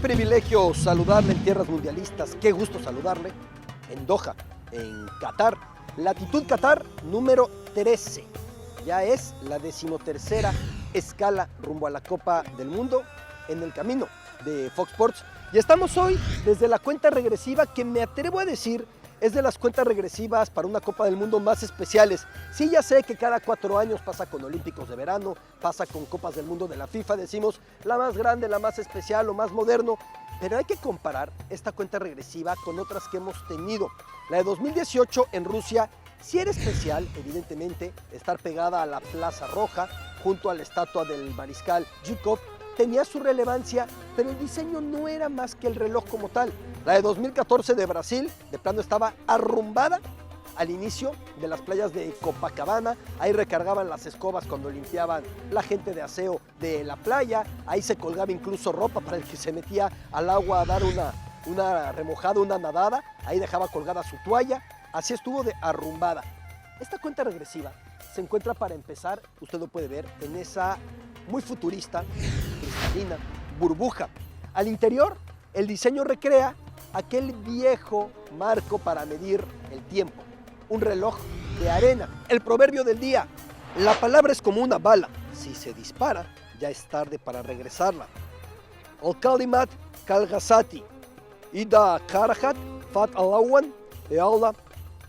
privilegio saludarle en tierras mundialistas, qué gusto saludarle en Doha, en Qatar. Latitud Qatar número 13. Ya es la 13ª escala rumbo a la Copa del Mundo en el camino de Fox Sports. Y estamos hoy desde la cuenta regresiva que me atrevo a decir es de las cuentas regresivas para una Copa del Mundo más especiales. Sí, ya sé que cada 4 años pasa con Olímpicos de verano, pasa con Copas del Mundo de la FIFA, decimos la más grande, la más especial, lo más moderno, pero hay que comparar esta cuenta regresiva con otras que hemos tenido. La de 2018 en Rusia sí era especial, evidentemente, estar pegada a la Plaza Roja, junto a la estatua del mariscal Zhukov, tenía su relevancia, pero el diseño no era más que el reloj como tal. La de 2014 de Brasil, de plano estaba arrumbada al inicio de las playas de Copacabana, ahí recargaban las escobas cuando limpiaban la gente de aseo de la playa, ahí se colgaba incluso ropa para el que se metía al agua a dar una remojada, una nadada, ahí dejaba colgada su toalla, así estuvo de arrumbada. Esta cuenta regresiva se encuentra, para empezar, usted lo puede ver, en esa muy futurista, cristalina, burbuja. Al interior, el diseño recrea aquel viejo marco para medir el tiempo, un reloj de arena. El proverbio del día: la palabra es como una bala, si se dispara, ya es tarde para regresarla. Al-Kalimat Kal-Ghazati, Ida Karahat Fat Alawan Eala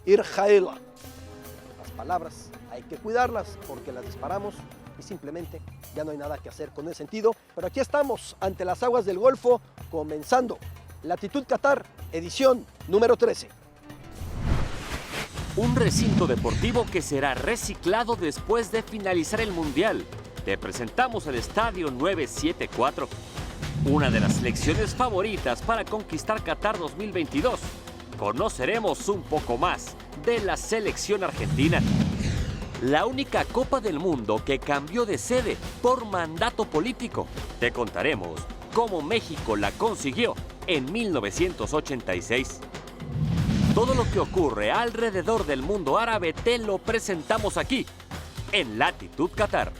Irjaela. Las palabras hay que cuidarlas porque las disparamos y simplemente ya no hay nada que hacer con ese sentido. Pero aquí estamos ante las aguas del Golfo, comenzando Latitud Qatar, edición número 13. Un recinto deportivo que será reciclado después de finalizar el Mundial. Te presentamos el Estadio 974, una de las selecciones favoritas para conquistar Qatar 2022. Conoceremos un poco más de la selección argentina. La única Copa del Mundo que cambió de sede por mandato político. Te contaremos cómo México la consiguió en 1986. Todo lo que ocurre alrededor del mundo árabe te lo presentamos aquí, en Latitud Qatar.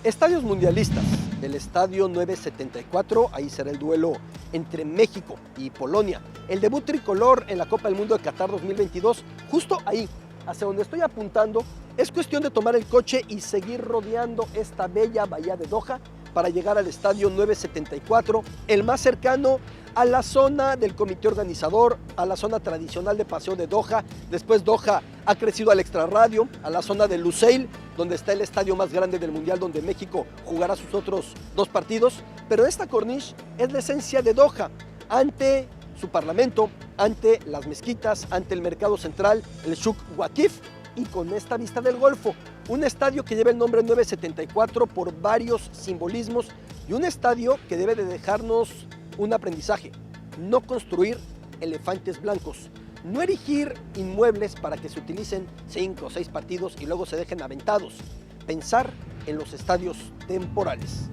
Estadios mundialistas. El estadio 974, ahí será el duelo entre México y Polonia. El debut tricolor en la Copa del Mundo de Qatar 2022, justo ahí, hacia donde estoy apuntando. Es cuestión de tomar el coche y seguir rodeando esta bella bahía de Doha para llegar al estadio 974, el más cercano a la zona del comité organizador, a la zona tradicional de paseo de Doha. Después Doha ha crecido al extrarradio, a la zona de Lusail, donde está el estadio más grande del mundial, donde México jugará sus otros 2 partidos. Pero esta corniche es la esencia de Doha, ante su parlamento, ante las mezquitas, ante el mercado central, el Shuk Waqif, y con esta vista del Golfo. Un estadio que lleva el nombre 974 por varios simbolismos, y un estadio que debe de dejarnos un aprendizaje: no construir elefantes blancos, no erigir inmuebles para que se utilicen 5 o 6 partidos y luego se dejen aventados, pensar en los estadios temporales.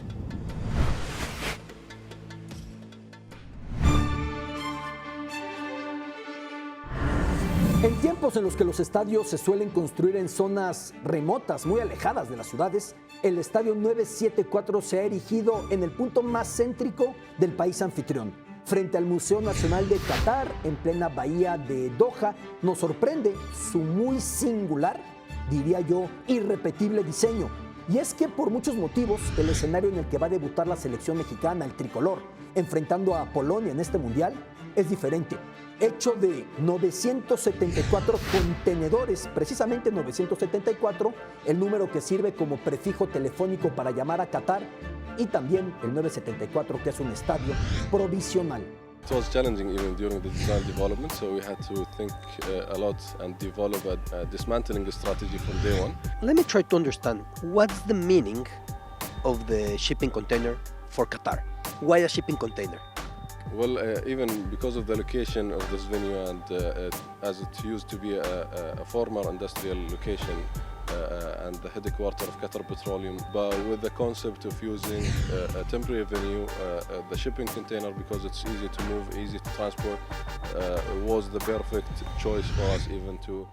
En tiempos en los que los estadios se suelen construir en zonas remotas, muy alejadas de las ciudades, el estadio 974 se ha erigido en el punto más céntrico del país anfitrión. Frente al Museo Nacional de Qatar, en plena bahía de Doha, nos sorprende su muy singular, diría yo, irrepetible diseño. Y es que por muchos motivos, el escenario en el que va a debutar la selección mexicana, el tricolor, enfrentando a Polonia en este mundial, es diferente. Hecho de 974 contenedores, precisamente 974, el número que sirve como prefijo telefónico para llamar a Qatar, y también el 974, que es un estadio provisional. It was challenging even during the design development, so we had to think a lot and develop a dismantling strategy from day one. Let me try to understand, what's the meaning of the shipping container for Qatar? Why a shipping container? Well, even because of the location of this venue and as it used to be a former industrial location and the headquarters of Qatar Petroleum, but with the concept of using a temporary venue, the shipping container, because it's easy to move, easy to transport, was the perfect choice for us even to.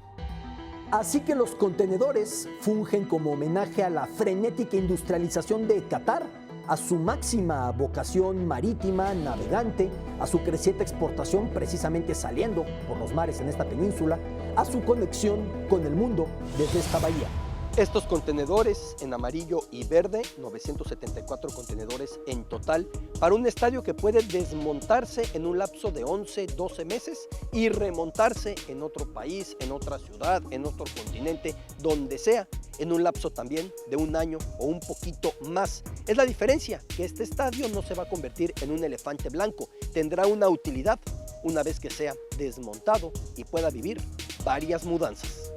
Así que los contenedores fungen como homenaje a la frenética industrialización de Qatar a su máxima vocación marítima, navegante, a su creciente exportación precisamente saliendo por los mares en esta península, a su conexión con el mundo desde esta bahía. Estos contenedores en amarillo y verde, 974 contenedores en total, para un estadio que puede desmontarse en un lapso de 11, 12 meses y remontarse en otro país, en otra ciudad, en otro continente, donde sea, en un lapso también de un año o un poquito más. Es la diferencia, que este estadio no se va a convertir en un elefante blanco, tendrá una utilidad una vez que sea desmontado y pueda vivir varias mudanzas.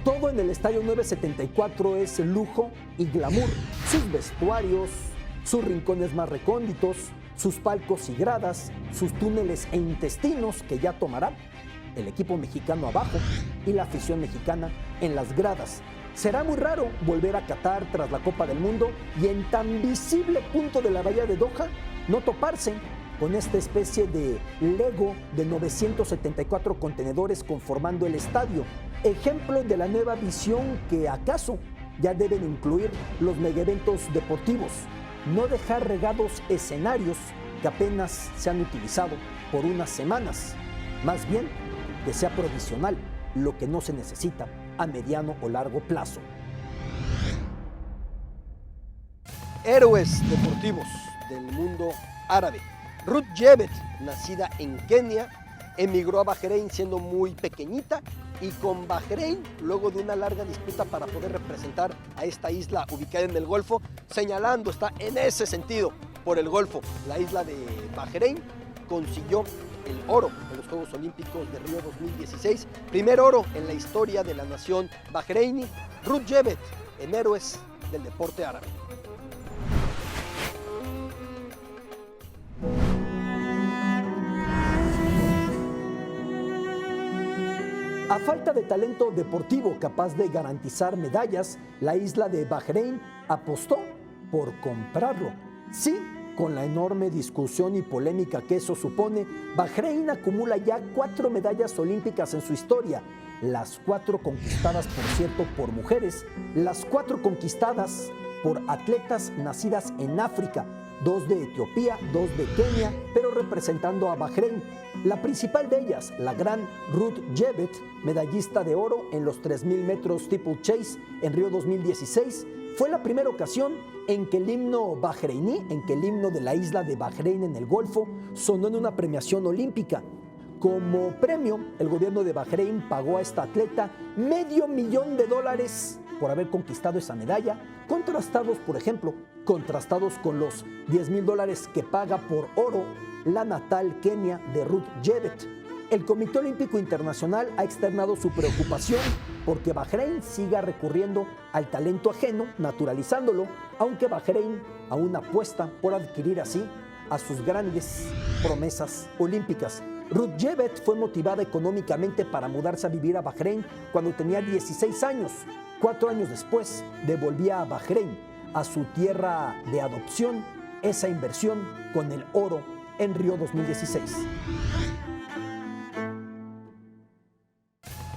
Todo en el Estadio 974 es lujo y glamour. Sus vestuarios, sus rincones más recónditos, sus palcos y gradas, sus túneles e intestinos que ya tomará el equipo mexicano abajo y la afición mexicana en las gradas. Será muy raro volver a Qatar tras la Copa del Mundo y en tan visible punto de la bahía de Doha no toparse con esta especie de Lego de 974 contenedores conformando el estadio, ejemplo de la nueva visión que acaso ya deben incluir los megaeventos deportivos, no dejar regados escenarios que apenas se han utilizado por unas semanas, más bien que sea provisional, lo que no se necesita a mediano o largo plazo. Héroes deportivos del mundo árabe. Ruth Jebet, nacida en Kenia, emigró a Bahrein siendo muy pequeñita y con Bahrein, luego de una larga disputa para poder representar a esta isla ubicada en el Golfo, señalando, está en ese sentido, por el Golfo, la isla de Bahrein, consiguió el oro en los Juegos Olímpicos de Río 2016, primer oro en la historia de la nación bahreini. Ruth Jebet, en Héroes del Deporte Árabe. A falta de talento deportivo capaz de garantizar medallas, la isla de Bahrein apostó por comprarlo. Sí, con la enorme discusión y polémica que eso supone, Bahrein acumula ya 4 medallas olímpicas en su historia, las 4 conquistadas, por cierto, por mujeres, las 4 conquistadas por atletas nacidas en África, 2 de Etiopía, 2 de Kenia, pero representando a Bahrein. La principal de ellas, la gran Ruth Jebet, medallista de oro en los 3.000 metros steeplechase en Río 2016, fue la primera ocasión en que el himno bahreiní, en que el himno de la isla de Bahrein en el Golfo, sonó en una premiación olímpica. Como premio, el gobierno de Bahrein pagó a esta atleta $500,000 por haber conquistado esa medalla, contrastados con los $10,000 que paga por oro la natal Kenia de Ruth Jebet. El Comité Olímpico Internacional ha externado su preocupación porque Bahrein siga recurriendo al talento ajeno, naturalizándolo, aunque Bahrein aún apuesta por adquirir así a sus grandes promesas olímpicas. Ruth Jebet fue motivada económicamente para mudarse a vivir a Bahrein cuando tenía 16 años. 4 años después, devolvía a Bahrein, a su tierra de adopción, esa inversión con el oro en Río 2016.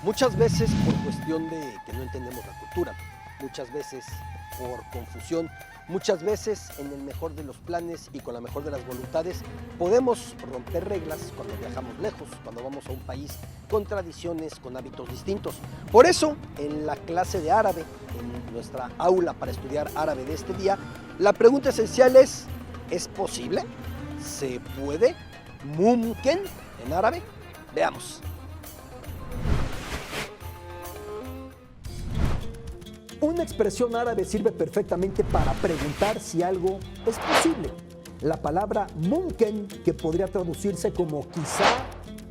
Muchas veces por cuestión de que no entendemos la cultura, muchas veces por confusión, muchas veces en el mejor de los planes y con la mejor de las voluntades podemos romper reglas cuando viajamos lejos, cuando vamos a un país con tradiciones, con hábitos distintos. Por eso, en la clase de árabe, en nuestra aula para estudiar árabe de este día, la pregunta esencial ¿es posible? ¿Se puede? ¿Mumken en árabe? Veamos. Una expresión árabe sirve perfectamente para preguntar si algo es posible. La palabra mumken, que podría traducirse como quizá,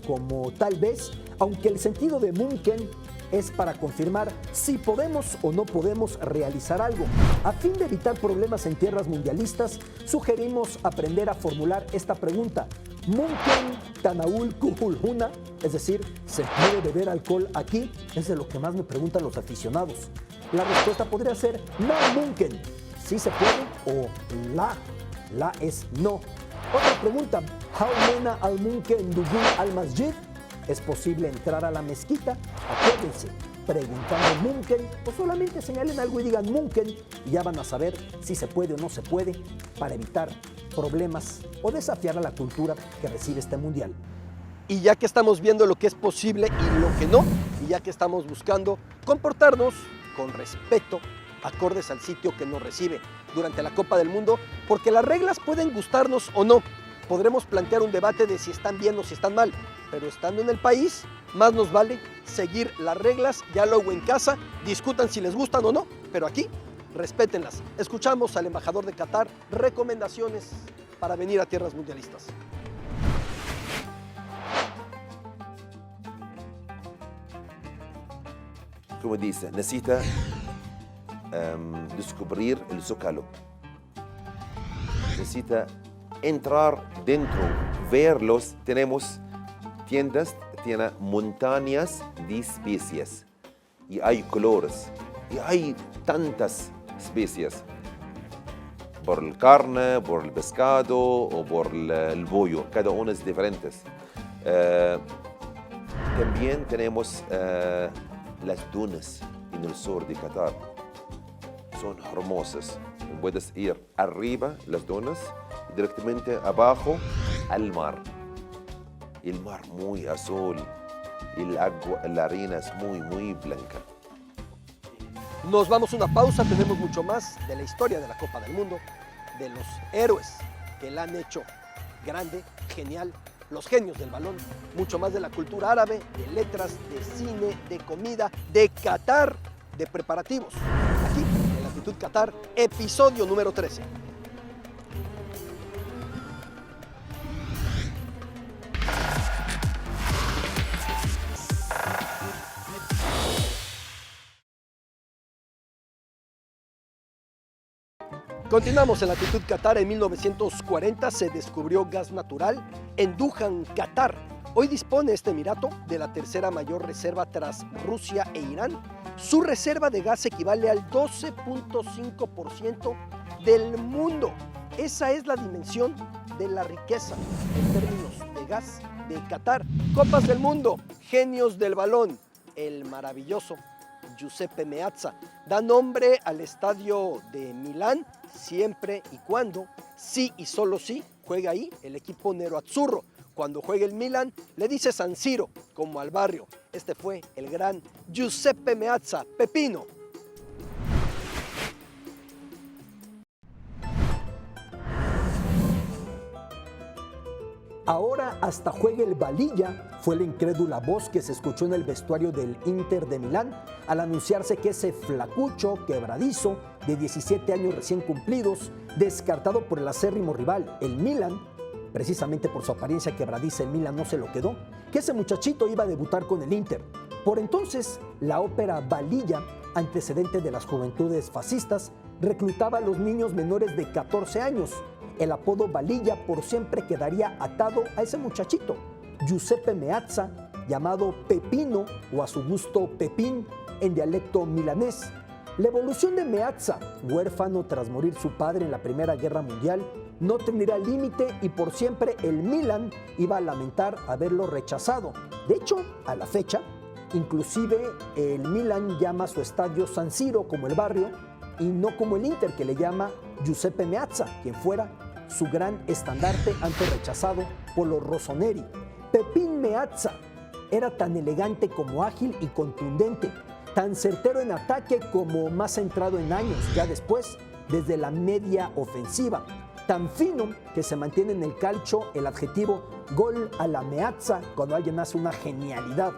como tal vez, aunque el sentido de mumken es para confirmar si podemos o no podemos realizar algo. A fin de evitar problemas en tierras mundialistas, sugerimos aprender a formular esta pregunta. Mumken Tanaul Kuhulhuna, es decir, ¿se puede beber alcohol aquí? Es de lo que más me preguntan los aficionados. La respuesta podría ser no mumken, sí se puede, o la es no. Otra pregunta, ¿Haumena al mumken dugul al masjid? ¿Es posible entrar a la mezquita? Acuérdense, preguntando Munken o solamente señalen algo y digan Munken y ya van a saber si se puede o no se puede para evitar problemas o desafiar a la cultura que recibe este mundial. Y ya que estamos viendo lo que es posible y lo que no, y ya que estamos buscando comportarnos con respeto, acordes al sitio que nos recibe durante la Copa del Mundo, porque las reglas pueden gustarnos o no. Podremos plantear un debate de si están bien o si están mal, pero estando en el país, más nos vale seguir las reglas, ya luego en casa, discutan si les gustan o no, pero aquí, respétenlas. Escuchamos al embajador de Qatar recomendaciones para venir a tierras mundialistas. Como dice, necesita descubrir el Zócalo. Necesita entrar dentro, verlos. Tenemos tiendas, tiene montañas de especies y hay colores y hay tantas especies por el carne, por el pescado o por el pollo. Cada uno es diferente. También tenemos las dunas en el sur de Qatar. Son hermosas. Puedes ir arriba las dunas y directamente abajo al mar. El mar muy azul y el agua, la arena es muy blanca. Nos vamos a una pausa, tenemos mucho más de la historia de la Copa del Mundo, de los héroes que la han hecho grande, genial, los genios del balón, mucho más de la cultura árabe, de letras, de cine, de comida, de Qatar, de preparativos. Aquí, en Latitud Qatar, episodio número 13. Continuamos en Latitud Qatar. En 1940 se descubrió gas natural en Dukhan, Qatar. Hoy dispone este emirato de la tercera mayor reserva tras Rusia e Irán. Su reserva de gas equivale al 12.5% del mundo. Esa es la dimensión de la riqueza en términos de gas de Qatar. Copas del mundo, genios del balón, el maravilloso Giuseppe Meazza da nombre al estadio de Milán siempre y cuando, sí y solo sí, juega ahí el equipo nero-azzurro. Cuando juegue el Milan, le dice San Siro, como al barrio. Este fue el gran Giuseppe Meazza, Pepino. Ahora hasta juegue el Balilla, fue la incrédula voz que se escuchó en el vestuario del Inter de Milán al anunciarse que ese flacucho quebradizo de 17 años recién cumplidos, descartado por el acérrimo rival, el Milan, precisamente por su apariencia quebradiza, el Milan no se lo quedó, que ese muchachito iba a debutar con el Inter. Por entonces, la ópera Balilla, antecedente de las juventudes fascistas, reclutaba a los niños menores de 14 años. El apodo Balilla por siempre quedaría atado a ese muchachito, Giuseppe Meazza, llamado Pepino o a su gusto Pepín en dialecto milanés. La evolución de Meazza, huérfano tras morir su padre en la Primera Guerra Mundial, no tendría límite y por siempre el Milan iba a lamentar haberlo rechazado. De hecho, a la fecha, inclusive el Milan llama a su estadio San Siro como el barrio y no como el Inter que le llama Giuseppe Meazza, quien fuera su gran estandarte antes rechazado por los rossoneri. Pepín Meazza era tan elegante como ágil y contundente, tan certero en ataque como más centrado en años, ya después, desde la media ofensiva, tan fino que se mantiene en el calcio el adjetivo gol a la Meazza cuando alguien hace una genialidad.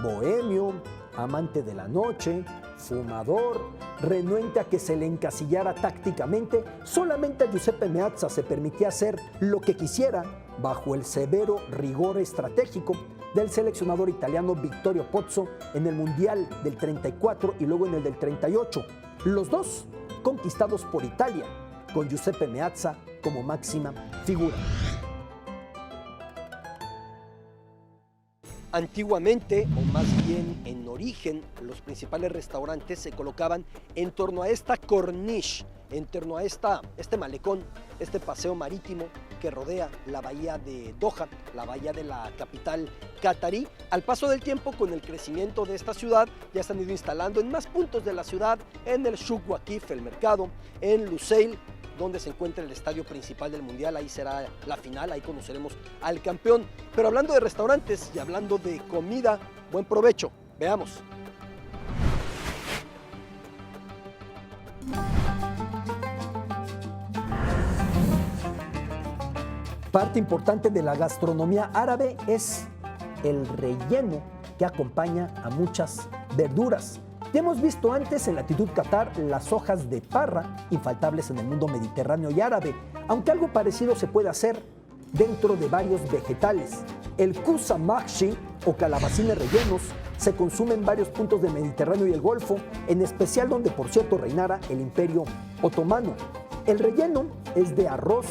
Bohemio, amante de la noche, fumador, renuente a que se le encasillara tácticamente, solamente a Giuseppe Meazza se permitía hacer lo que quisiera bajo el severo rigor estratégico del seleccionador italiano Vittorio Pozzo en el Mundial del 34 y luego en el del 38. Los dos conquistados por Italia, con Giuseppe Meazza como máxima figura. Antiguamente, o más bien en origen, los principales restaurantes se colocaban en torno a esta corniche en torno a este malecón, este paseo marítimo que rodea la bahía de Doha, la bahía de la capital catarí. Al paso del tiempo, con el crecimiento de esta ciudad, ya se han ido instalando en más puntos de la ciudad, en el Souk Waqif, el mercado, en Lusail, donde se encuentra el estadio principal del Mundial. Ahí será la final, ahí conoceremos al campeón. Pero hablando de restaurantes y hablando de comida, buen provecho. Veamos. Parte importante de la gastronomía árabe es el relleno que acompaña a muchas verduras. Ya hemos visto antes en Latitud Qatar las hojas de parra, infaltables en el mundo mediterráneo y árabe, aunque algo parecido se puede hacer dentro de varios vegetales. El kusa mahshi o calabacines rellenos se consume en varios puntos del Mediterráneo y el Golfo, en especial donde por cierto reinara el Imperio Otomano. El relleno es de arroz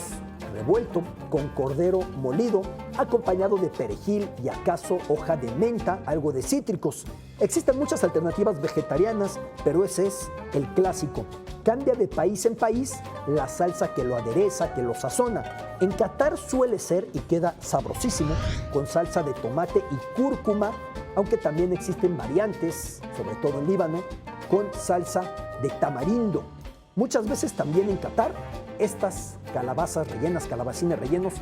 revuelto con cordero molido, acompañado de perejil y acaso hoja de menta, algo de cítricos. Existen muchas alternativas vegetarianas, pero ese es el clásico. Cambia de país en país la salsa que lo adereza, que lo sazona. En Qatar suele ser y queda sabrosísimo con salsa de tomate y cúrcuma, aunque también existen variantes, sobre todo en Líbano, con salsa de tamarindo. Muchas veces también en Qatar estas calabazas rellenas, calabacines rellenos,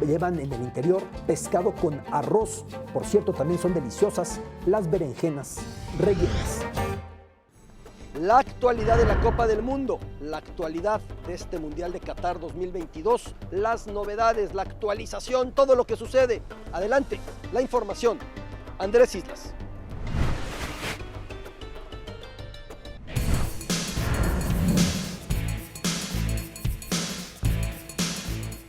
llevan en el interior pescado con arroz. Por cierto, también son deliciosas las berenjenas rellenas. La actualidad de la Copa del Mundo, la actualidad de este Mundial de Qatar 2022, las novedades, la actualización, todo lo que sucede. Adelante, la información. Andrés Islas.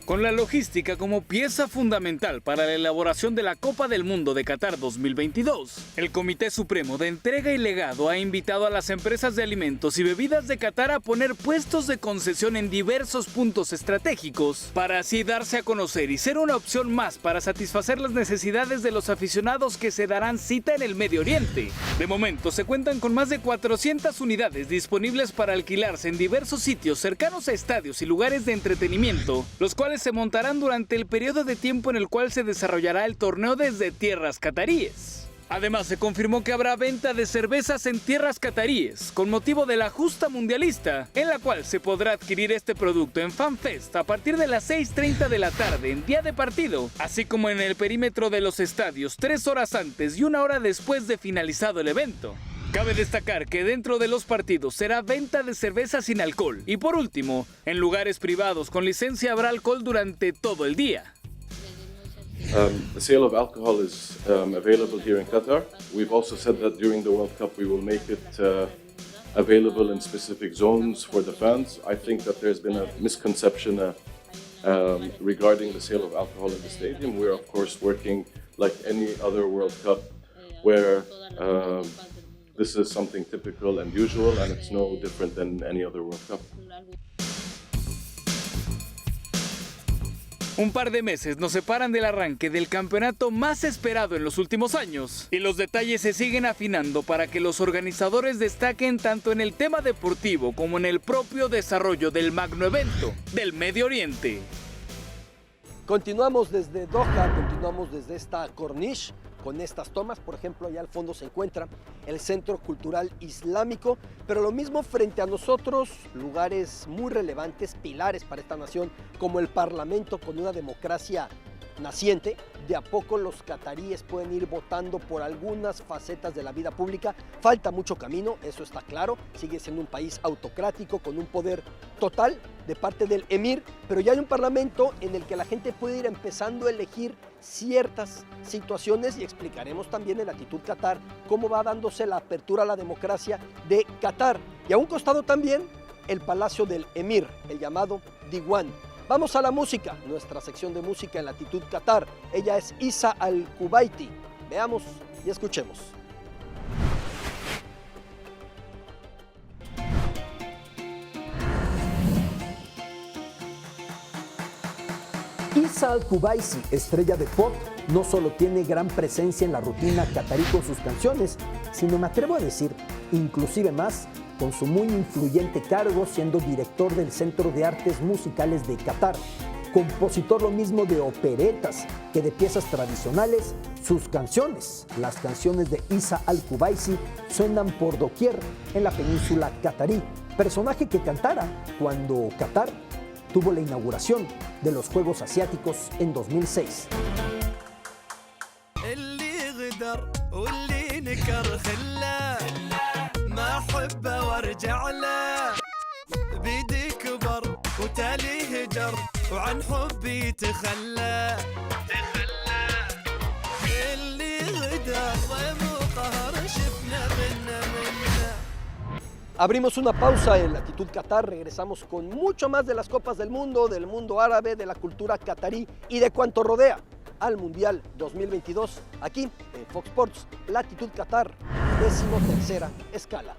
Con la logística como pieza fundamental para la elaboración de la Copa del Mundo de Qatar 2022, el Comité Supremo de Entrega y Legado ha invitado a las empresas de alimentos y bebidas de Qatar a poner puestos de concesión en diversos puntos estratégicos para así darse a conocer y ser una opción más para satisfacer las necesidades de los aficionados que se darán cita en el Medio Oriente. De momento se cuentan con más de 400 unidades disponibles para alquilarse en diversos sitios cercanos a estadios y lugares de entretenimiento, los cuales se montarán durante el periodo de tiempo en el cual se desarrollará el torneo desde tierras cataríes. Además, se confirmó que habrá venta de cervezas en tierras cataríes con motivo de la justa mundialista, en la cual se podrá adquirir este producto en FanFest a partir de las 6:30 de la tarde en día de partido, así como en el perímetro de los estadios 3 horas antes y 1 hora después de finalizado el evento. Cabe destacar que dentro de los partidos será venta de cerveza sin alcohol y por último, en lugares privados con licencia habrá alcohol durante todo el día. The sale of alcohol is available here in Qatar. We've also said that during the World Cup we will make it available in specific zones for the fans. I think that there's been a misconception regarding the sale of alcohol in the stadium. We're of course working like any other World Cup where this is something typical and usual, and it's no different than any other World Cup. Un par de meses nos separan del arranque del campeonato más esperado en los últimos años, y los detalles se siguen afinando para que los organizadores destaquen tanto en el tema deportivo como en el propio desarrollo del magno evento del Medio Oriente. Continuamos desde Doha, continuamos desde esta corniche con estas tomas. Por ejemplo, allá al fondo se encuentra el Centro Cultural Islámico, pero lo mismo frente a nosotros, lugares muy relevantes, pilares para esta nación, como el Parlamento con una democracia naciente. De a poco los cataríes pueden ir votando por algunas facetas de la vida pública. Falta mucho camino, eso está claro. Sigue siendo un país autocrático con un poder total de parte del emir, pero ya hay un parlamento en el que la gente puede ir empezando a elegir ciertas situaciones y explicaremos también en Latitud Qatar cómo va dándose la apertura a la democracia de Qatar. Y a un costado también el Palacio del Emir, el llamado Diwan. Vamos a la música, nuestra sección de música en Latitud Qatar. Ella es Isa Al-Kubaiti. Veamos y escuchemos. Isa Al-Kubaisi, estrella de pop, no solo tiene gran presencia en la rutina catarí con sus canciones, sino me atrevo a decir, inclusive más, con su muy influyente cargo siendo director del Centro de Artes Musicales de Qatar, compositor lo mismo de operetas que de piezas tradicionales. Sus canciones, las canciones de Isa Al-Kubaisi, suenan por doquier en la península qatarí, personaje que cantara cuando Qatar tuvo la inauguración de los Juegos Asiáticos en 2006. Abrimos una pausa en Latitud Qatar, regresamos con mucho más de las Copas del mundo árabe, de la cultura qatarí y de cuanto rodea al Mundial 2022, aquí en Fox Sports, Latitud Qatar, 13ª escala.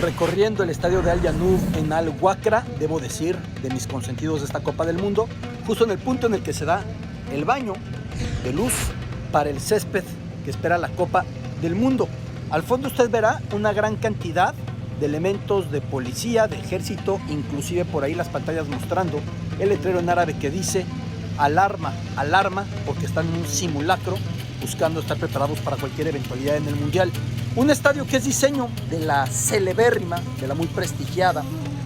Recorriendo el estadio de Al Janoub en Al Wakra, debo decir, de mis consentidos de esta Copa del Mundo, justo en el punto en el que se da el baño de luz para el césped que espera la Copa del Mundo. Al fondo usted verá una gran cantidad de elementos de policía, de ejército, inclusive por ahí las pantallas mostrando el letrero en árabe que dice alarma, alarma, porque están en un simulacro buscando estar preparados para cualquier eventualidad en el Mundial. Un estadio que es diseño de la celebérrima, de la muy prestigiada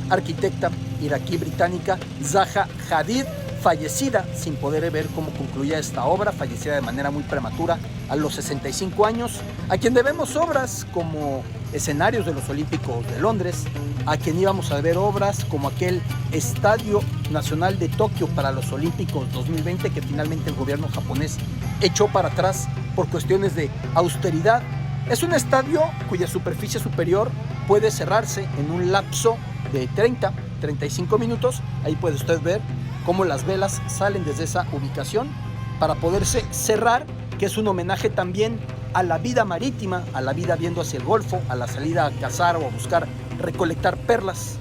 arquitecta iraquí-británica Zaha Hadid, fallecida sin poder ver cómo concluía esta obra, fallecida de manera muy prematura a los 65 años, a quien debemos obras como escenarios de los Olímpicos de Londres, a quien íbamos a ver obras como aquel Estadio Nacional de Tokio para los Olímpicos 2020 que finalmente el gobierno japonés echó para atrás por cuestiones de austeridad. Es un estadio cuya superficie superior puede cerrarse en un lapso de 30-35 minutos. Ahí puede usted ver cómo las velas salen desde esa ubicación para poderse cerrar, que es un homenaje también a la vida marítima, a la vida viendo hacia el Golfo, a la salida a cazar o a buscar recolectar perlas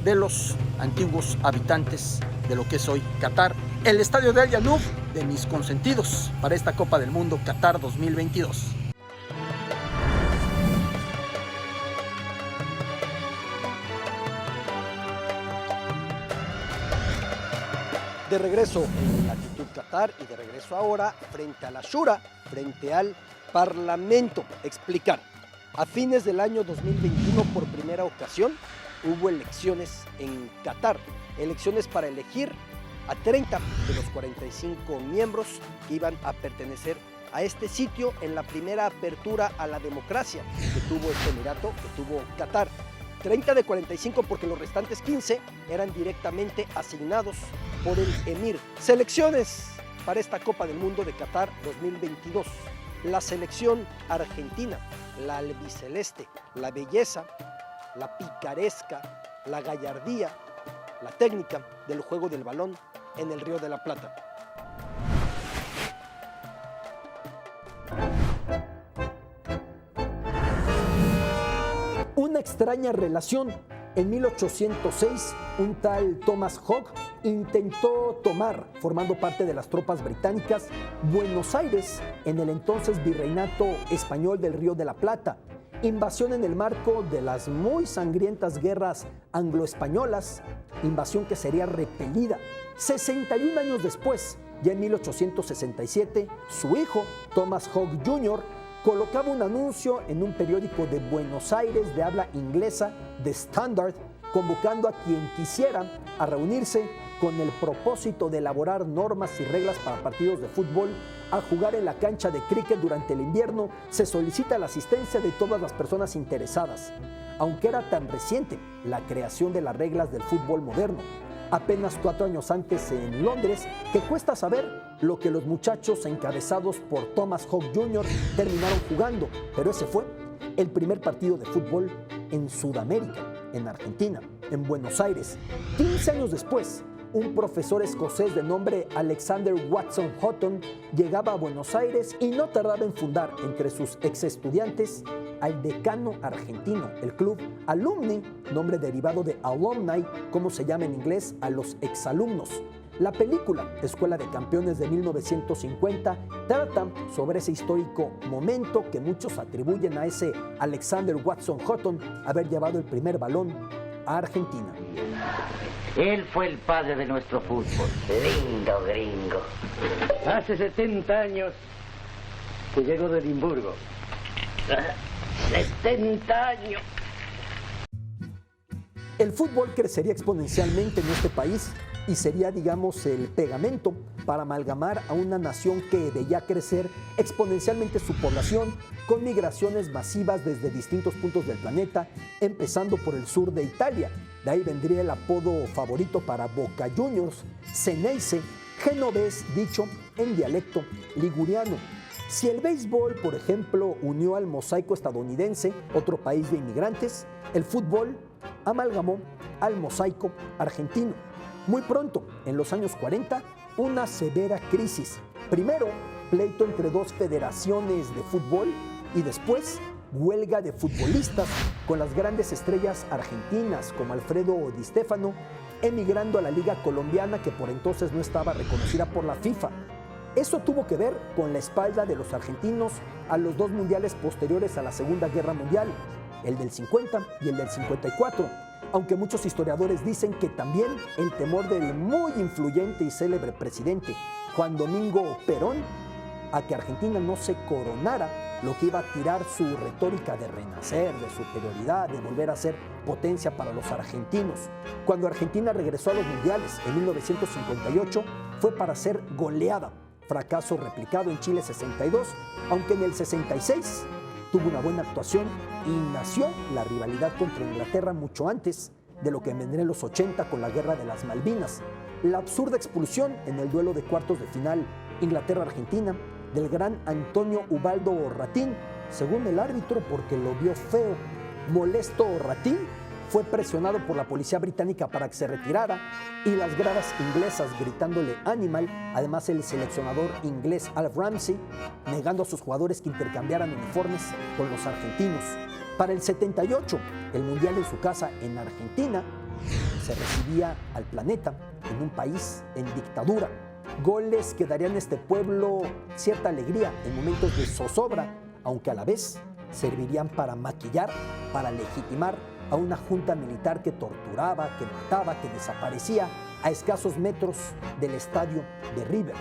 de los antiguos habitantes de lo que es hoy Qatar. El estadio de Al Janoub, de mis consentidos para esta Copa del Mundo Qatar 2022. De regreso en Latitud Qatar y de regreso ahora frente a la Shura, frente al Parlamento. Explicar. A fines del año 2021, por primera ocasión, hubo elecciones en Qatar. Elecciones para elegir a 30 de los 45 miembros que iban a pertenecer a este sitio en la primera apertura a la democracia que tuvo este emirato, que tuvo Qatar. 30 de 45 porque los restantes 15 eran directamente asignados por el emir. Selecciones para esta Copa del Mundo de Qatar 2022. La selección argentina, la albiceleste, la belleza, la picaresca, la gallardía, la técnica del juego del balón en el Río de la Plata. Una extraña relación. En 1806, un tal Thomas Hogg intentó tomar, formando parte de las tropas británicas, Buenos Aires en el entonces virreinato español del Río de la Plata. Invasión en el marco de las muy sangrientas guerras anglo-españolas, invasión que sería repelida. 61 años después, ya en 1867, su hijo, Thomas Hogg Jr., colocaba un anuncio en un periódico de Buenos Aires de habla inglesa, The Standard, convocando a quien quisiera a reunirse con el propósito de elaborar normas y reglas para partidos de fútbol, a jugar en la cancha de cricket durante el invierno. Se solicita la asistencia de todas las personas interesadas. Aunque era tan reciente la creación de las reglas del fútbol moderno, apenas 4 años antes en Londres, que cuesta saber lo que los muchachos encabezados por Thomas Hogg Jr. terminaron jugando, pero ese fue el primer partido de fútbol en Sudamérica, en Argentina, en Buenos Aires. 15 años después, un profesor escocés de nombre Alexander Watson Houghton llegaba a Buenos Aires y no tardaba en fundar entre sus ex estudiantes al Decano Argentino, el club Alumni, nombre derivado de alumni, como se llama en inglés a los exalumnos. La película Escuela de Campeones de 1950 trata sobre ese histórico momento que muchos atribuyen a ese Alexander Watson Houghton haber llevado el primer balón a Argentina. Él fue el padre de nuestro fútbol. Lindo gringo. Hace 70 años que llegó de Edimburgo. 70 años. El fútbol crecería exponencialmente en este país y sería, digamos, el pegamento para amalgamar a una nación que veía crecer exponencialmente su población con migraciones masivas desde distintos puntos del planeta, empezando por el sur de Italia. De ahí vendría el apodo favorito para Boca Juniors, Ceneice, genovés, dicho en dialecto liguriano. Si el béisbol, por ejemplo, unió al mosaico estadounidense, otro país de inmigrantes, el fútbol amalgamó al mosaico argentino. Muy pronto, en los años 40, una severa crisis. Primero, pleito entre dos federaciones de fútbol y después, huelga de futbolistas con las grandes estrellas argentinas como Alfredo Di Stéfano emigrando a la Liga Colombiana, que por entonces no estaba reconocida por la FIFA. Eso tuvo que ver con la espalda de los argentinos a los dos mundiales posteriores a la Segunda Guerra Mundial, el del 50 y el del 54, aunque muchos historiadores dicen que también el temor del muy influyente y célebre presidente Juan Domingo Perón a que Argentina no se coronara, lo que iba a tirar su retórica de renacer, de superioridad, de volver a ser potencia para los argentinos. Cuando Argentina regresó a los mundiales en 1958, fue para ser goleada, fracaso replicado en Chile 62, aunque en el 66 tuvo una buena actuación y nació la rivalidad contra Inglaterra mucho antes de lo que vendría en los 80 con la Guerra de las Malvinas. La absurda expulsión en el duelo de cuartos de final Inglaterra-Argentina del gran Antonio Ubaldo Ratín, según el árbitro porque lo vio feo. Molesto Ratín fue presionado por la policía británica para que se retirara y las gradas inglesas gritándole animal, además el seleccionador inglés Alf Ramsey negando a sus jugadores que intercambiaran uniformes con los argentinos. Para el 78, el mundial en su casa en Argentina, se recibía al planeta en un país en dictadura. Goles que darían a este pueblo cierta alegría en momentos de zozobra, aunque a la vez servirían para maquillar, para legitimar a una junta militar que torturaba, que mataba, que desaparecía a escasos metros del estadio de River.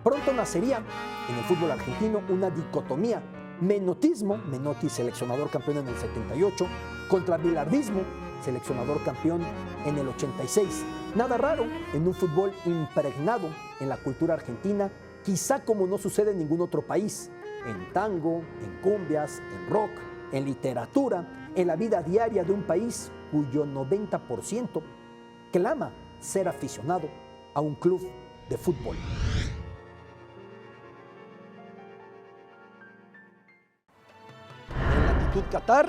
Pronto nacería en el fútbol argentino una dicotomía: menotismo, Menotti seleccionador campeón en el 78, contra bilardismo, seleccionador campeón en el 86. Nada raro en un fútbol impregnado en la cultura argentina, quizá como no sucede en ningún otro país, en tango, en cumbias, en rock, en literatura, en la vida diaria de un país cuyo 90% clama ser aficionado a un club de fútbol. En latitud Qatar,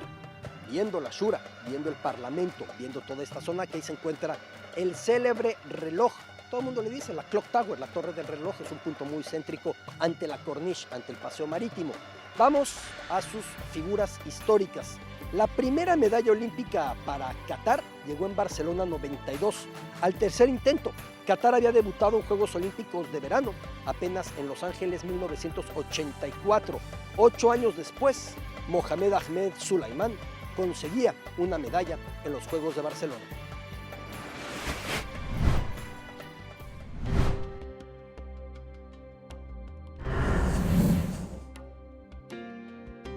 viendo la Shura, viendo el Parlamento, viendo toda esta zona, que ahí se encuentra el célebre reloj. Todo el mundo le dice la Clock Tower, la torre del reloj, es un punto muy céntrico ante la Corniche, ante el paseo marítimo. Vamos a sus figuras históricas. La primera medalla olímpica para Qatar llegó en Barcelona 92. Al tercer intento, Qatar había debutado en Juegos Olímpicos de verano, apenas en Los Ángeles 1984. 8 años después, Mohamed Ahmed Sulayman conseguía una medalla en los Juegos de Barcelona.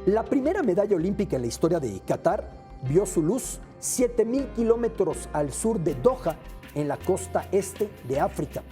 La primera medalla olímpica en la historia de Qatar vio su luz 7.000 kilómetros al sur de Doha, en la costa este de África.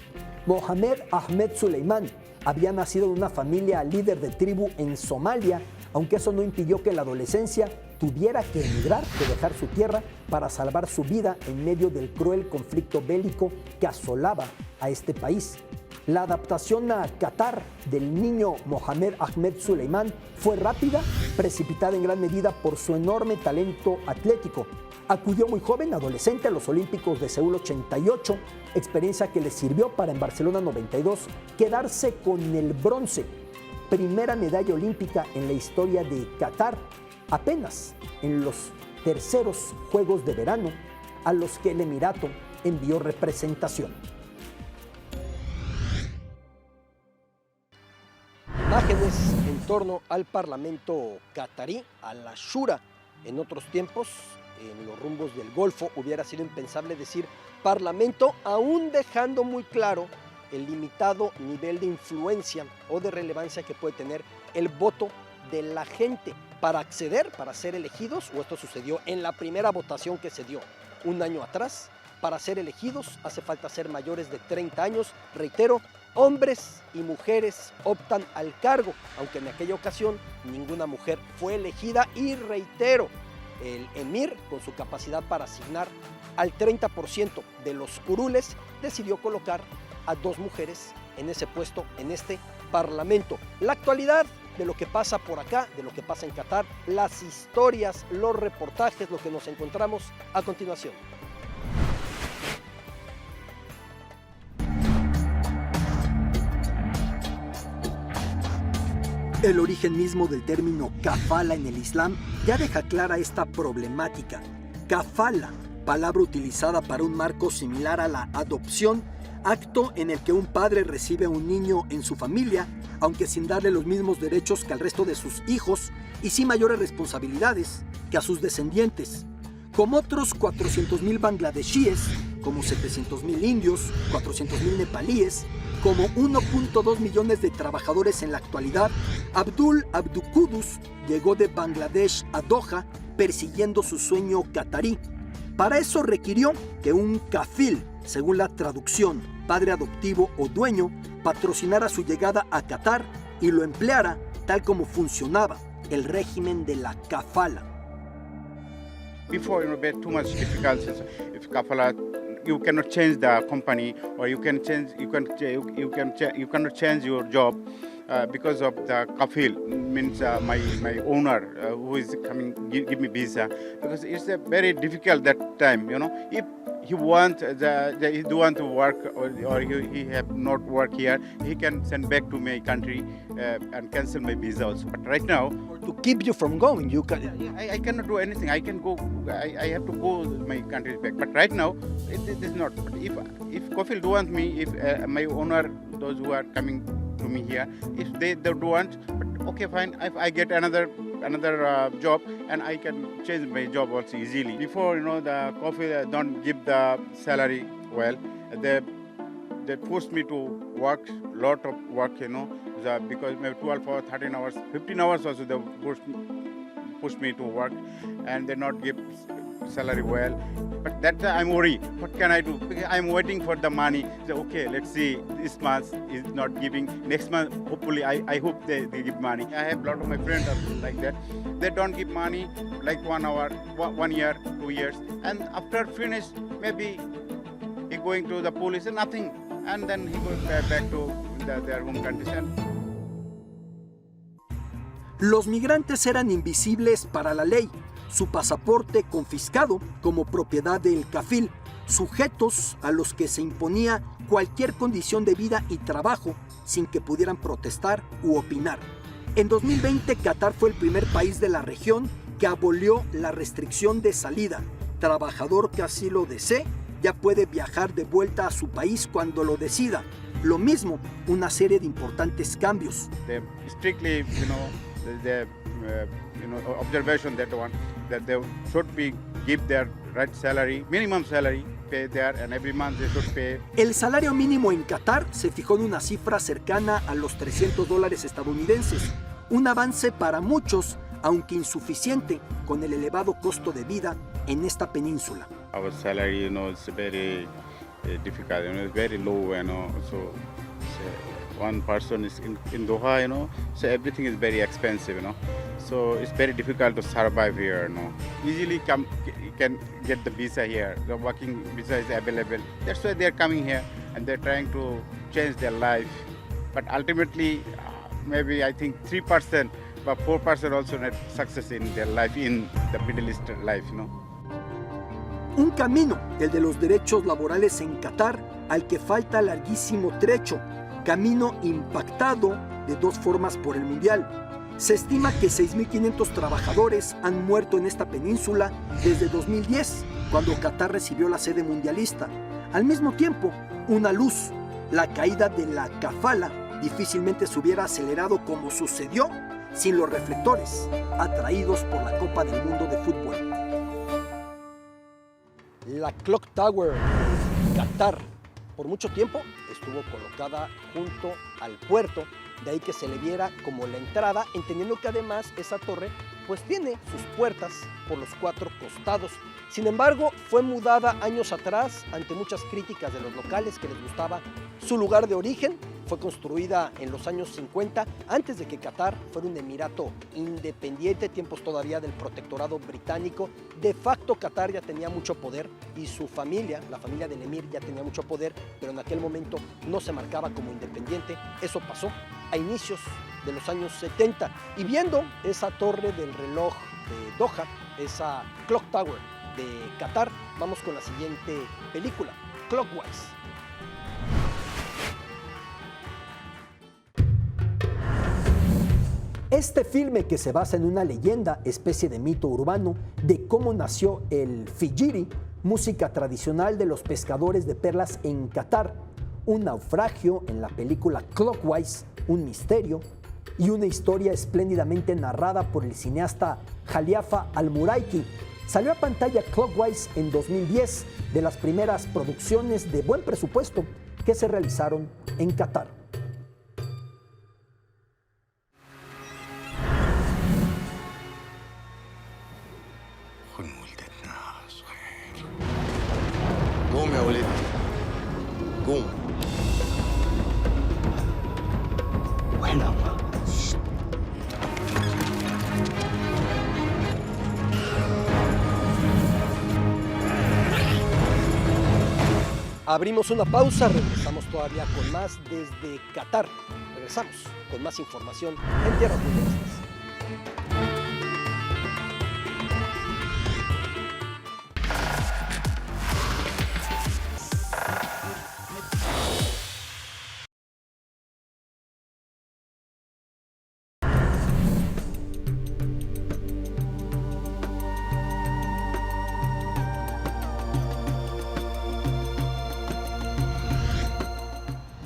Mohamed Ahmed Sulayman había nacido en una familia líder de tribu en Somalia, aunque eso no impidió que en la adolescencia tuviera que emigrar, que dejar su tierra para salvar su vida en medio del cruel conflicto bélico que asolaba a este país. La adaptación a Qatar del niño Mohamed Ahmed Sulayman fue rápida, precipitada en gran medida por su enorme talento atlético. Acudió muy joven, adolescente, a los Olímpicos de Seúl 88, experiencia que le sirvió para en Barcelona 92 quedarse con el bronce, primera medalla olímpica en la historia de Qatar, apenas en los terceros Juegos de Verano a los que el Emirato envió representación. Imágenes en torno al Parlamento catarí, a la Shura. En otros tiempos, en los rumbos del Golfo, hubiera sido impensable decir Parlamento, aún dejando muy claro el limitado nivel de influencia o de relevancia que puede tener el voto de la gente para acceder, para ser elegidos, o esto sucedió en la primera votación que se dio un año atrás. Para ser elegidos hace falta ser mayores de 30 años, reitero, hombres y mujeres optan al cargo, aunque en aquella ocasión ninguna mujer fue elegida y reitero, el emir, con su capacidad para asignar al 30% de los curules, decidió colocar a 2 mujeres en ese puesto, en este parlamento. La actualidad de lo que pasa por acá, de lo que pasa en Qatar, las historias, los reportajes, lo que nos encontramos a continuación. El origen mismo del término kafala en el Islam ya deja clara esta problemática. Kafala, palabra utilizada para un marco similar a la adopción, acto en el que un padre recibe a un niño en su familia, aunque sin darle los mismos derechos que al resto de sus hijos y sin mayores responsabilidades que a sus descendientes. Como otros 400,000 bangladesíes, como 700,000 indios, 400,000 nepalíes, como 1.2 millones de trabajadores en la actualidad, Abdul Abduqudus llegó de Bangladesh a Doha persiguiendo su sueño catarí. Para eso requirió que un kafil, según la traducción, padre adoptivo o dueño, patrocinara su llegada a Qatar y lo empleara tal como funcionaba el régimen de la kafala. Before, we had too much difficulties. If kafala, you cannot change the company, or you cannot change your job because of the kafil. Means my owner who is coming give me visa, because it's very difficult that time. If he want he don't want to work or he have not work here, he can send back to my country and cancel my visa also. But right now, To keep you from going, you can... I cannot do anything. I can go. I have to go my country back. But right now, it is not. But if kafil don't want me, if my owner, those who are coming to me here, if they don't want, but okay, fine. If I get another job, and I can change my job also easily. Before, the kafil don't give the salary well. They forced me to work, lot of work, because maybe 12 hours, 13 hours, 15 hours also they push me to work, and they not give salary well. But that I'm worried. What can I do? Because I'm waiting for the money. So, okay, let's see. This month is not giving. Next month, hopefully, I hope they give money. I have a lot of my friends are like that. They don't give money like 1 hour, 1 year, 2 years. And after finish, maybe he going to the police and nothing. And then he goes back to their home country. Los migrantes eran invisibles para la ley, su pasaporte confiscado como propiedad del kafil, sujetos a los que se imponía cualquier condición de vida y trabajo sin que pudieran protestar u opinar. En 2020, Qatar fue el primer país de la región que abolió la restricción de salida. Trabajador que así lo desee ya puede viajar de vuelta a su país cuando lo decida. Lo mismo, una serie de importantes cambios. Strictly, the observation that they should be give their right salary, minimum salary, pay there, and every month they should pay. El salario mínimo en Qatar se fijó en una cifra cercana a los $300 estadounidenses, un avance para muchos, aunque insuficiente con el elevado costo de vida en esta península. Our salary, is very difficult, it's very low, so one person is in Doha, so everything is very expensive, so it's very difficult to survive here, Easily you can get the visa here, the working visa is available. That's why they're coming here and they're trying to change their life. But ultimately, maybe I think 3%, but 4% also not success in their life, in the Middle East life, Un camino, el de los derechos laborales en Qatar, al que falta larguísimo trecho, camino impactado de dos formas por el Mundial. Se estima que 6.500 trabajadores han muerto en esta península desde 2010, cuando Qatar recibió la sede mundialista. Al mismo tiempo, una luz, la caída de la kafala, difícilmente se hubiera acelerado como sucedió sin los reflectores atraídos por la Copa del Mundo de fútbol. La Clock Tower de Qatar por mucho tiempo estuvo colocada junto al puerto, de ahí que se le viera como la entrada, entendiendo que además esa torre pues tiene sus puertas por los cuatro costados. Sin embargo, fue mudada años atrás ante muchas críticas de los locales que les gustaba su lugar de origen. Fue construida en los años 50, antes de que Qatar fuera un emirato independiente, tiempos todavía del protectorado británico. De facto, Qatar ya tenía mucho poder y su familia, la familia del emir, ya tenía mucho poder, pero en aquel momento no se marcaba como independiente. Eso pasó a inicios de los años 70. Y viendo esa torre del reloj de Doha, esa Clock Tower de Qatar, vamos con la siguiente película, Clockwise. Este filme, que se basa en una leyenda, especie de mito urbano, de cómo nació el fijiri, música tradicional de los pescadores de perlas en Qatar, un naufragio en la película Clockwise, un misterio, y una historia espléndidamente narrada por el cineasta Khalifa Al-Muraiki. Salió a pantalla Clockwise en 2010, de las primeras producciones de buen presupuesto que se realizaron en Qatar. قوم يا ولدي قوم Bueno, abrimos una pausa, regresamos todavía con más desde Qatar. Regresamos con más información en Tierras Mundialistas.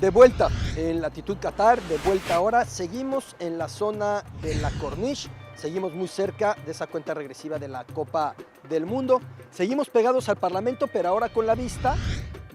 De vuelta en latitud Qatar, de vuelta ahora, seguimos en la zona de la Corniche, seguimos muy cerca de esa cuenta regresiva de la Copa del Mundo, seguimos pegados al Parlamento, pero ahora con la vista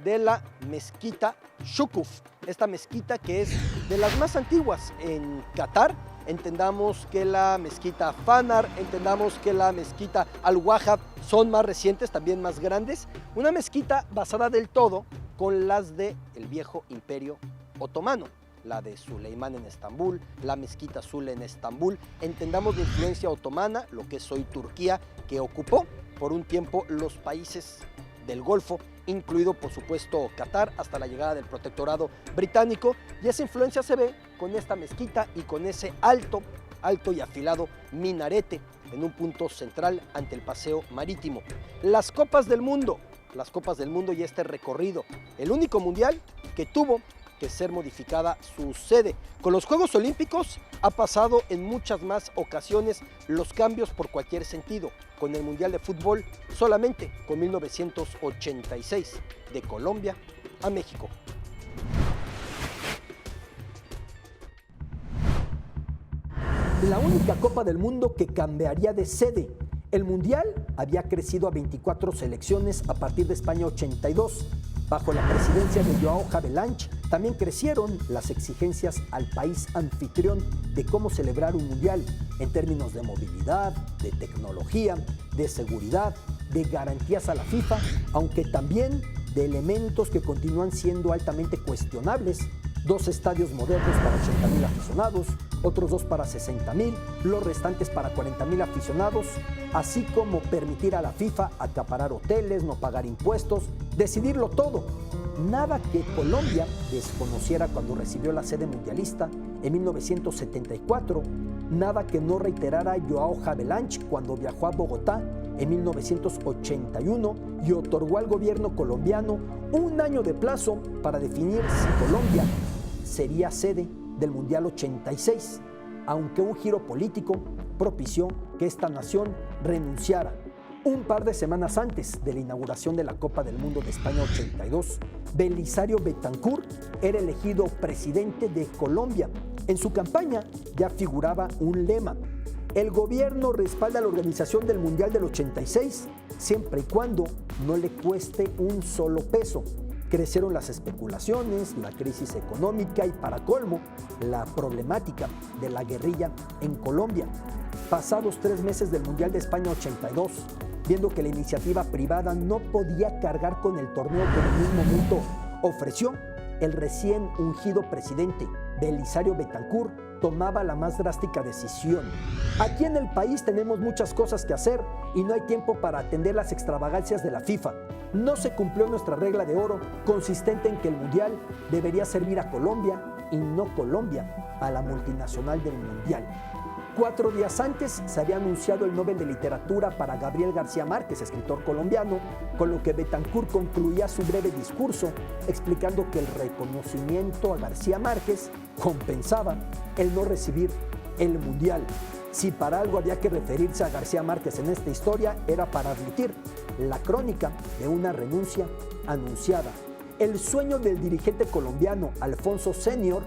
de la mezquita Shukuf, esta mezquita que es de las más antiguas en Qatar. Entendamos que la mezquita Fanar, entendamos que la mezquita Al-Wahhab son más recientes, también más grandes, una mezquita basada del todo con las del viejo imperio otomano, la de Suleimán en Estambul, la mezquita azul en Estambul. Entendamos de influencia otomana, lo que es hoy Turquía, que ocupó por un tiempo los países del Golfo, incluido por supuesto Qatar, hasta la llegada del protectorado británico, y esa influencia se ve con esta mezquita y con ese alto y afilado minarete en un punto central ante el paseo marítimo. Las Copas del Mundo y este recorrido, el único mundial que tuvo que ser modificada su sede. Con los Juegos Olímpicos ha pasado en muchas más ocasiones los cambios por cualquier sentido. Con el Mundial de Fútbol solamente con 1986, de Colombia a México. La única Copa del Mundo que cambiaría de sede. El Mundial había crecido a 24 selecciones a partir de España 82. Bajo la presidencia de Joao Havelange también crecieron las exigencias al país anfitrión de cómo celebrar un Mundial en términos de movilidad, de tecnología, de seguridad, de garantías a la FIFA, aunque también de elementos que continúan siendo altamente cuestionables. 2 estadios modernos para 80,000 aficionados, otros 2 para 60,000, los restantes para 40,000 aficionados, así como permitir a la FIFA acaparar hoteles, no pagar impuestos, decidirlo todo. Nada que Colombia desconociera cuando recibió la sede mundialista en 1974, nada que no reiterara Joao Havelange cuando viajó a Bogotá en 1981 y otorgó al gobierno colombiano un año de plazo para definir si Colombia sería sede del Mundial 86, aunque un giro político propició que esta nación renunciara. Un par de semanas antes de la inauguración de la Copa del Mundo de España 82, Belisario Betancur era elegido presidente de Colombia. En su campaña ya figuraba un lema: el gobierno respalda la organización del Mundial del 86 siempre y cuando no le cueste un solo peso. Crecieron las especulaciones, la crisis económica y, para colmo, la problemática de la guerrilla en Colombia. Pasados 3 meses del Mundial de España 82, viendo que la iniciativa privada no podía cargar con el torneo que en el mismo momento ofreció, el recién ungido presidente Belisario Betancur tomaba la más drástica decisión. Aquí en el país tenemos muchas cosas que hacer y no hay tiempo para atender las extravagancias de la FIFA. No se cumplió nuestra regla de oro, consistente en que el Mundial debería servir a Colombia y no Colombia a la multinacional del Mundial. 4 días antes se había anunciado el Nobel de Literatura para Gabriel García Márquez, escritor colombiano, con lo que Betancur concluía su breve discurso explicando que el reconocimiento a García Márquez compensaba el no recibir el Mundial. Si para algo había que referirse a García Márquez en esta historia, era para admitir la crónica de una renuncia anunciada. El sueño del dirigente colombiano Alfonso Senior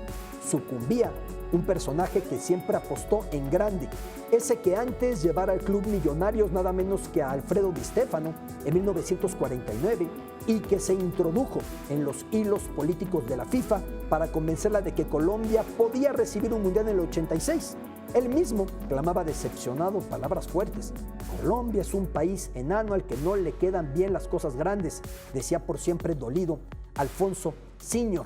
sucumbía. Un personaje que siempre apostó en grande, ese que antes llevara al club Millonarios nada menos que a Alfredo Di Stéfano en 1949 y que se introdujo en los hilos políticos de la FIFA para convencerla de que Colombia podía recibir un mundial en el 86. Él mismo clamaba decepcionado, palabras fuertes: Colombia es un país enano al que no le quedan bien las cosas grandes, decía por siempre dolido Alfonso Senior.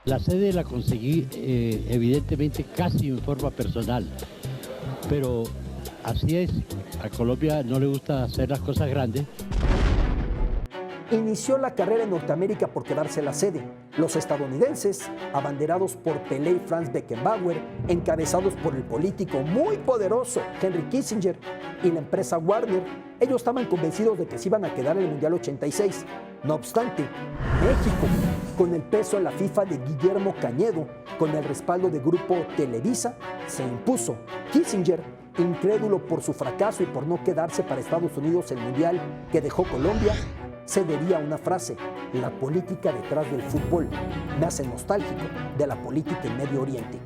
La sede la conseguí evidentemente casi en forma personal, pero así es, a Colombia no le gusta hacer las cosas grandes. Inició la carrera en Norteamérica por quedarse la sede. Los estadounidenses, abanderados por Pelé y Franz Beckenbauer, encabezados por el político muy poderoso Henry Kissinger y la empresa Warner, ellos estaban convencidos de que se iban a quedar en el Mundial 86. No obstante, México, con el peso en la FIFA de Guillermo Cañedo, con el respaldo de Grupo Televisa, se impuso. Kissinger, incrédulo por su fracaso y por no quedarse para Estados Unidos el Mundial que dejó Colombia, cedería una frase: la política detrás del fútbol me hace nostálgico de la política en Medio Oriente.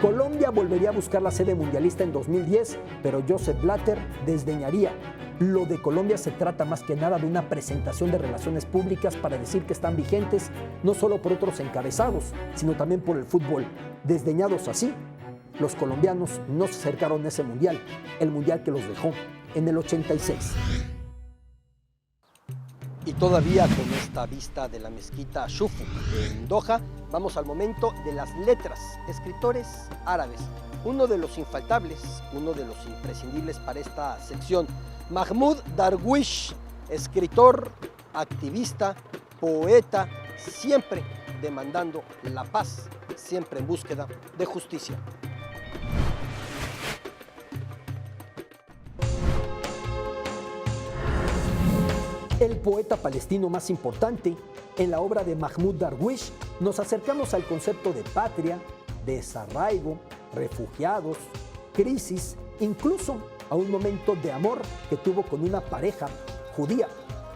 Colombia volvería a buscar la sede mundialista en 2010, pero Joseph Blatter desdeñaría. Lo de Colombia se trata más que nada de una presentación de relaciones públicas para decir que están vigentes no solo por otros encabezados, sino también por el fútbol. Desdeñados así, los colombianos no se acercaron a ese mundial, el mundial que los dejó en el 86. Y todavía con esta vista de la mezquita Shufuk en Doha, vamos al momento de las letras, escritores árabes. Uno de los infaltables, uno de los imprescindibles para esta sección, Mahmoud Darwish, escritor, activista, poeta, siempre demandando la paz, siempre en búsqueda de justicia. El poeta palestino más importante, en la obra de Mahmoud Darwish nos acercamos al concepto de patria, desarraigo, refugiados, crisis, incluso a un momento de amor que tuvo con una pareja judía.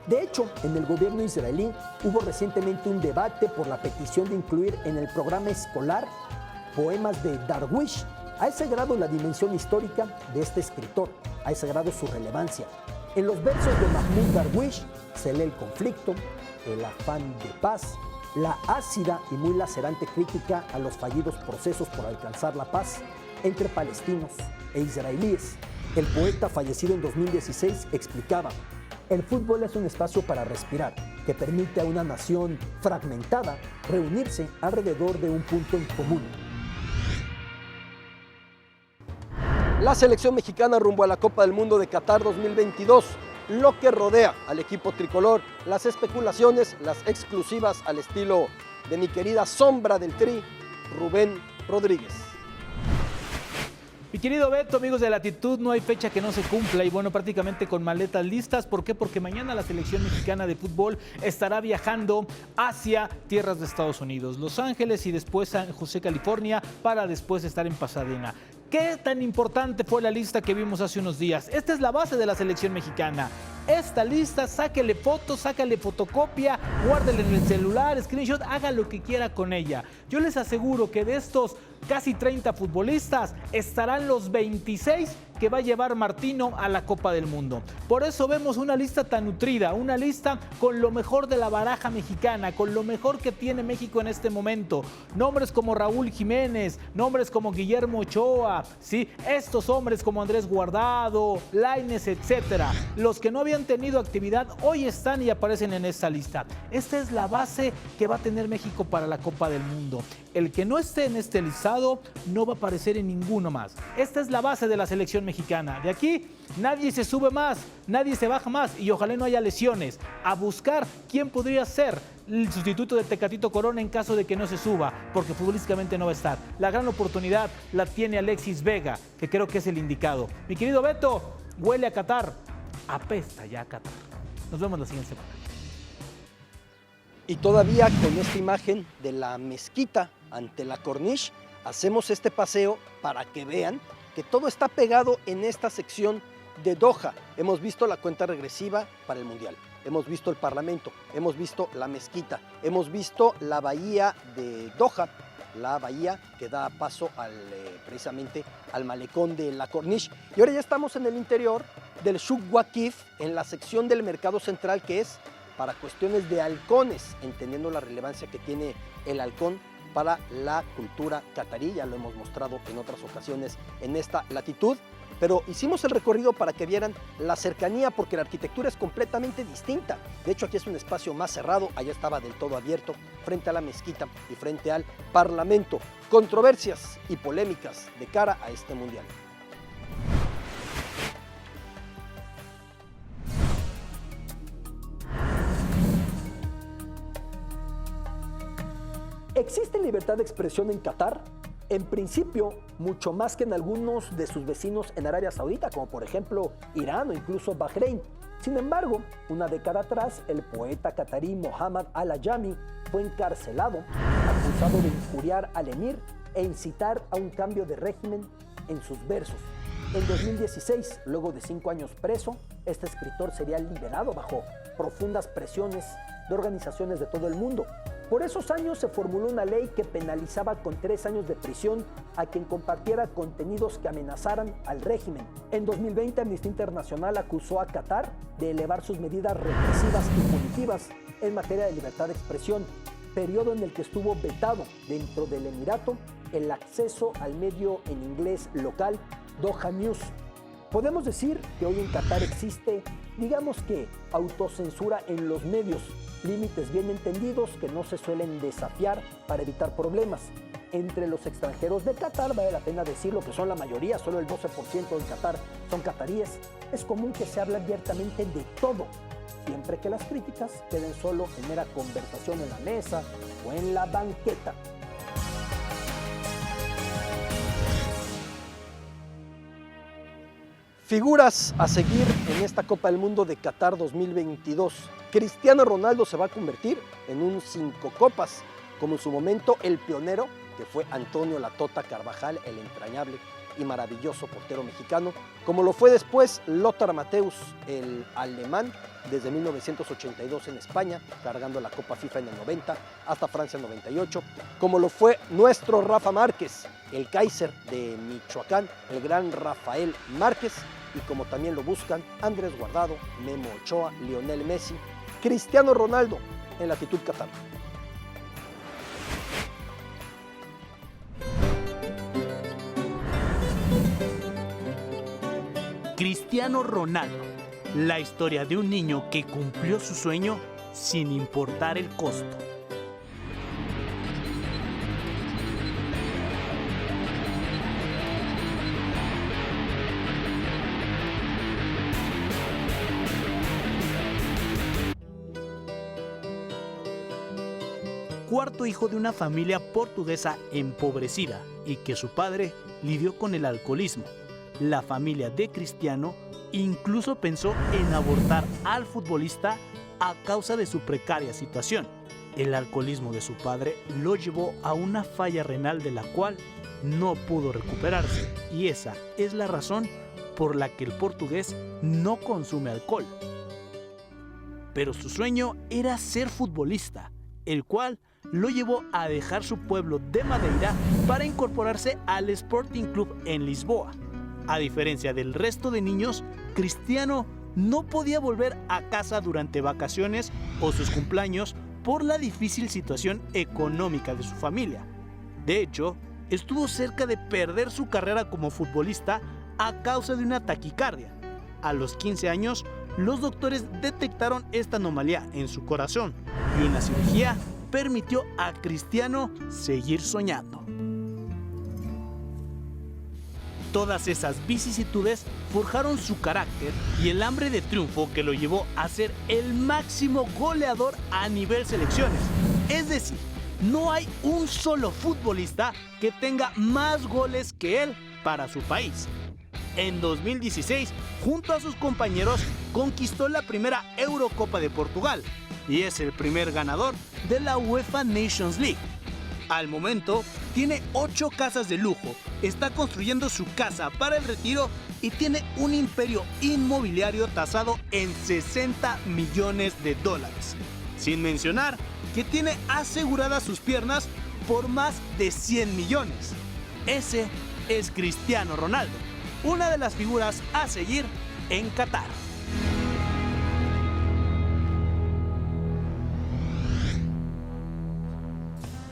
De hecho, en el gobierno israelí hubo recientemente un debate por la petición de incluir en el programa escolar poemas de Darwish. A ese grado la dimensión histórica de este escritor, a ese grado su relevancia. En los versos de Mahmoud Darwish se lee el conflicto, el afán de paz, la ácida y muy lacerante crítica a los fallidos procesos por alcanzar la paz entre palestinos e israelíes. El poeta, fallecido en 2016, explicaba: el fútbol es un espacio para respirar, que permite a una nación fragmentada reunirse alrededor de un punto en común. La selección mexicana rumbo a la Copa del Mundo de Qatar 2022, lo que rodea al equipo tricolor, las especulaciones, las exclusivas al estilo de mi querida sombra del Tri, Rubén Rodríguez. Mi querido Beto, amigos de Latitud, no hay fecha que no se cumpla y bueno, prácticamente con maletas listas. ¿Por qué? Porque mañana la selección mexicana de fútbol estará viajando hacia tierras de Estados Unidos, Los Ángeles y después San José, California, para después estar en Pasadena. ¿Qué tan importante fue la lista que vimos hace unos días? Esta es la base de la selección mexicana. Esta lista, sáquele fotos, sácale fotocopia, guárdele en el celular, screenshot, haga lo que quiera con ella. Yo les aseguro que de estos casi 30 futbolistas estarán los 26 que va a llevar Martino a la Copa del Mundo. Por eso vemos una lista tan nutrida, una lista con lo mejor de la baraja mexicana, con lo mejor que tiene México en este momento. Nombres como Raúl Jiménez, nombres como Guillermo Ochoa, ¿sí? Estos hombres como Andrés Guardado, Lainez, etcétera. Los que no habían tenido actividad hoy están y aparecen en esta lista. Esta es la base que va a tener México para la Copa del Mundo. El que no esté en este listado no va a aparecer en ninguno más. Esta es la base de la selección mexicana. De aquí nadie se sube más, nadie se baja más y ojalá no haya lesiones. A buscar quién podría ser el sustituto de Tecatito Corona en caso de que no se suba, porque futbolísticamente no va a estar. La gran oportunidad la tiene Alexis Vega, que creo que es el indicado. Mi querido Beto, huele a Qatar. Apesta ya a Qatar. Nos vemos la siguiente semana. Y todavía con esta imagen de la mezquita ante la Corniche, hacemos este paseo para que vean que todo está pegado en esta sección de Doha. Hemos visto la cuenta regresiva para el Mundial, hemos visto el Parlamento, hemos visto la mezquita, hemos visto la bahía de Doha, la bahía que da paso precisamente al malecón de la Corniche. Y ahora ya estamos en el interior del Souq Waqif, en la sección del mercado central, que es para cuestiones de halcones, entendiendo la relevancia que tiene el halcón para la cultura catarí. Ya lo hemos mostrado en otras ocasiones en esta latitud, pero hicimos el recorrido para que vieran la cercanía, porque la arquitectura es completamente distinta. De hecho, aquí es un espacio más cerrado, allá estaba del todo abierto, frente a la mezquita y frente al Parlamento. Controversias y polémicas de cara a este Mundial. ¿Existe libertad de expresión en Qatar? En principio, mucho más que en algunos de sus vecinos en Arabia Saudita, como por ejemplo Irán o incluso Bahrein. Sin embargo, una década atrás, el poeta qatarí Mohammad Al-Ayami fue encarcelado, acusado de injuriar al emir e incitar a un cambio de régimen en sus versos. En 2016, luego de 5 años preso, este escritor sería liberado bajo profundas presiones de organizaciones de todo el mundo. Por esos años se formuló una ley que penalizaba con 3 años de prisión a quien compartiera contenidos que amenazaran al régimen. En 2020, Amnistía Internacional acusó a Qatar de elevar sus medidas represivas y punitivas en materia de libertad de expresión, periodo en el que estuvo vetado dentro del Emirato el acceso al medio en inglés local Doha News. Podemos decir que hoy en Qatar existe, digamos que, autocensura en los medios, límites bien entendidos que no se suelen desafiar para evitar problemas. Entre los extranjeros de Qatar, vale la pena decirlo que son la mayoría, solo el 12% en Qatar son qataríes. Es común que se hable abiertamente de todo, siempre que las críticas queden solo en mera conversación en la mesa o en la banqueta. Figuras a seguir en esta Copa del Mundo de Qatar 2022. Cristiano Ronaldo se va a convertir en un 5 copas, como en su momento el pionero, que fue Antonio La Tota Carvajal, el entrañable y maravilloso portero mexicano, como lo fue después Lothar Matthäus, el alemán, desde 1982 en España, cargando la Copa FIFA en el 90, hasta Francia en 98, como lo fue nuestro Rafa Márquez, el Kaiser de Michoacán, el gran Rafael Márquez, y como también lo buscan Andrés Guardado, Memo Ochoa, Lionel Messi, Cristiano Ronaldo en latitud Qatar. Cristiano Ronaldo, la historia de un niño que cumplió su sueño sin importar el costo. Cuarto hijo de una familia portuguesa empobrecida y que su padre lidió con el alcoholismo. La familia de Cristiano incluso pensó en abortar al futbolista a causa de su precaria situación. El alcoholismo de su padre lo llevó a una falla renal de la cual no pudo recuperarse, y esa es la razón por la que el portugués no consume alcohol. Pero su sueño era ser futbolista, el cual lo llevó a dejar su pueblo de Madeira para incorporarse al Sporting Club en Lisboa. A diferencia del resto de niños, Cristiano no podía volver a casa durante vacaciones o sus cumpleaños por la difícil situación económica de su familia. De hecho, estuvo cerca de perder su carrera como futbolista a causa de una taquicardia. A los 15 años, los doctores detectaron esta anomalía en su corazón y una cirugía permitió a Cristiano seguir soñando. Todas esas vicisitudes forjaron su carácter y el hambre de triunfo que lo llevó a ser el máximo goleador a nivel selecciones. Es decir, no hay un solo futbolista que tenga más goles que él para su país. En 2016, junto a sus compañeros, conquistó la primera Eurocopa de Portugal y es el primer ganador de la UEFA Nations League. Al momento, tiene 8 casas de lujo, está construyendo su casa para el retiro y tiene un imperio inmobiliario tasado en $60 millones. Sin mencionar que tiene aseguradas sus piernas por más de 100 millones. Ese es Cristiano Ronaldo, una de las figuras a seguir en Qatar.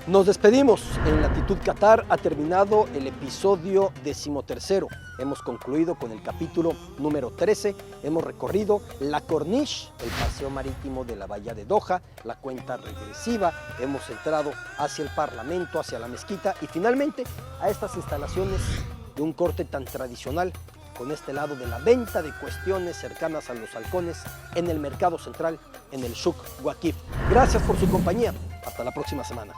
Nos despedimos. En Latitud Qatar ha terminado el episodio 13º. Hemos concluido con el capítulo número 13. Hemos recorrido la Corniche, el paseo marítimo de la bahía de Doha, la cuenta regresiva. Hemos entrado hacia el Parlamento, hacia la mezquita y finalmente a estas instalaciones de un corte tan tradicional, con este lado de la venta de cuestiones cercanas a los halcones en el mercado central, en el Souk Waqif. Gracias por su compañía. Hasta la próxima semana.